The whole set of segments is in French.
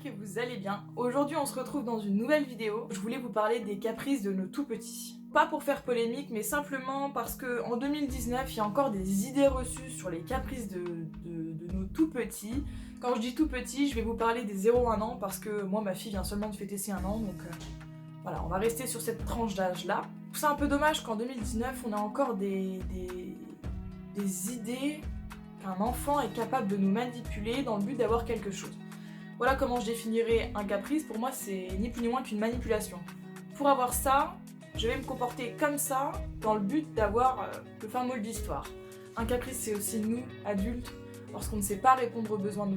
que vous allez bien. Aujourd'hui on se retrouve dans une nouvelle vidéo. Je voulais vous parler des caprices de nos tout petits. Pas pour faire polémique, mais simplement parce qu'en 2019, il y a encore des idées reçues sur les caprices de nos tout petits. Quand je dis tout petit, je vais vous parler des 0-1 an parce que moi ma fille vient seulement de fêter ses 1 an, donc voilà, on va rester sur cette tranche d'âge là. C'est un peu dommage qu'en 2019 on a encore des idées qu'un enfant est capable de nous manipuler dans le but d'avoir quelque chose. Voilà comment je définirais un caprice. Pour moi, c'est ni plus ni moins qu'une manipulation. Pour avoir ça, je vais me comporter comme ça dans le but d'avoir le fin mot de l'histoire. Un caprice, c'est aussi nous, adultes, lorsqu'on ne sait pas répondre aux besoins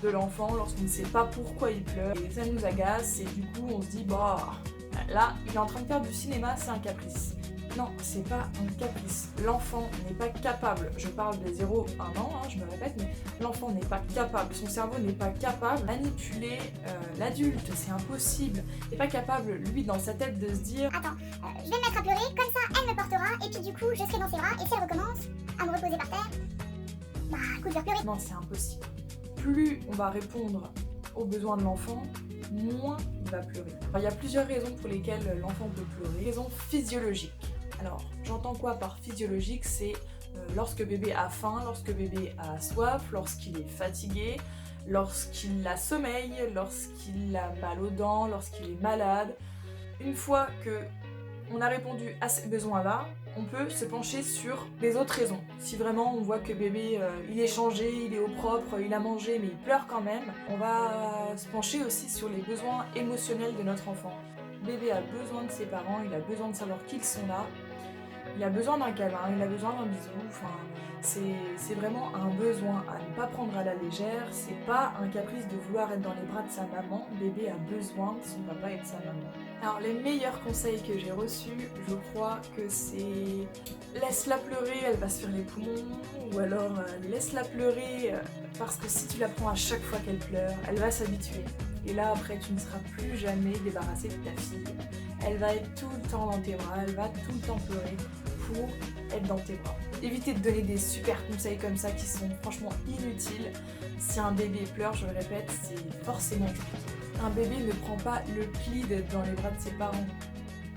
de l'enfant, lorsqu'on ne sait pas pourquoi il pleure, et ça nous agace, et du coup on se dit, bah, là, il est en train de faire du cinéma, c'est un caprice. Non, c'est pas un caprice. L'enfant n'est pas capable, je parle des 0-1 an, je me répète, mais l'enfant n'est pas capable, son cerveau n'est pas capable de manipuler l'adulte, c'est impossible. Il n'est pas capable, lui, dans sa tête, de se dire attends, je vais me mettre à pleurer, comme ça elle me portera, et puis du coup je serai dans ses bras, et si elle recommence à me reposer par terre, bah écoute, je vais pleurer. non, c'est impossible. Plus on va répondre aux besoins de l'enfant, moins il va pleurer. Alors, il y a plusieurs raisons pour lesquelles l'enfant peut pleurer. Raisons physiologiques. Alors, j'entends quoi par physiologique? C'est lorsque bébé a faim, lorsque bébé a soif, lorsqu'il est fatigué, lorsqu'il a sommeil, lorsqu'il a mal aux dents, lorsqu'il est malade. Une fois que on a répondu à ces besoins-là, on peut se pencher sur les autres raisons. Si vraiment on voit que bébé, il est changé, il est au propre, il a mangé, mais il pleure quand même, on va se pencher aussi sur les besoins émotionnels de notre enfant. Bébé a besoin de ses parents, il a besoin de savoir qu'ils sont là, il a besoin d'un câlin, il a besoin d'un bisou, enfin, c'est vraiment un besoin à ne pas prendre à la légère, c'est pas un caprice de vouloir être dans les bras de sa maman, bébé a besoin de son papa et de sa maman. Alors les meilleurs conseils que j'ai reçus, je crois que c'est laisse-la pleurer, elle va se faire les poumons, ou alors laisse-la pleurer parce que si tu la prends à chaque fois qu'elle pleure, elle va s'habituer. Et là après tu ne seras plus jamais débarrassé de ta fille. Elle va être tout le temps dans tes bras, elle va tout le temps pleurer pour être dans tes bras. Évitez de donner des super conseils comme ça qui sont franchement inutiles. Si un bébé pleure, je le répète, c'est forcément compliqué. Un bébé ne prend pas le pli d'être dans les bras de ses parents.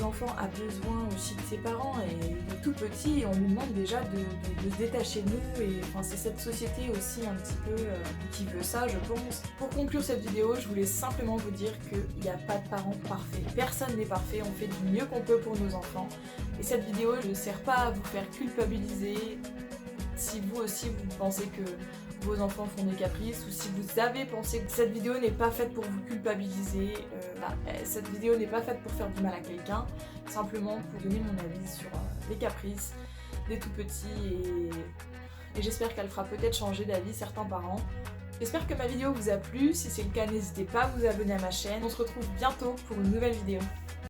L'enfant a besoin aussi de ses parents et il est tout petit et on lui demande déjà de se détacher de nous et enfin, c'est cette société aussi un petit peu qui veut ça, je pense. Pour conclure cette vidéo, je voulais simplement vous dire qu'il n'y a pas de parents parfaits. Personne n'est parfait, on fait du mieux qu'on peut pour nos enfants. Et cette vidéo ne sert pas à vous faire culpabiliser si vous aussi vous pensez que vos enfants font des caprices ou si vous avez pensé que cette vidéo n'est pas faite pour vous culpabiliser, cette vidéo n'est pas faite pour faire du mal à quelqu'un, simplement pour donner mon avis sur les caprices des tout petits et j'espère qu'elle fera peut-être changer d'avis certains parents. J'espère que ma vidéo vous a plu, si c'est le cas n'hésitez pas à vous abonner à ma chaîne, on se retrouve bientôt pour une nouvelle vidéo.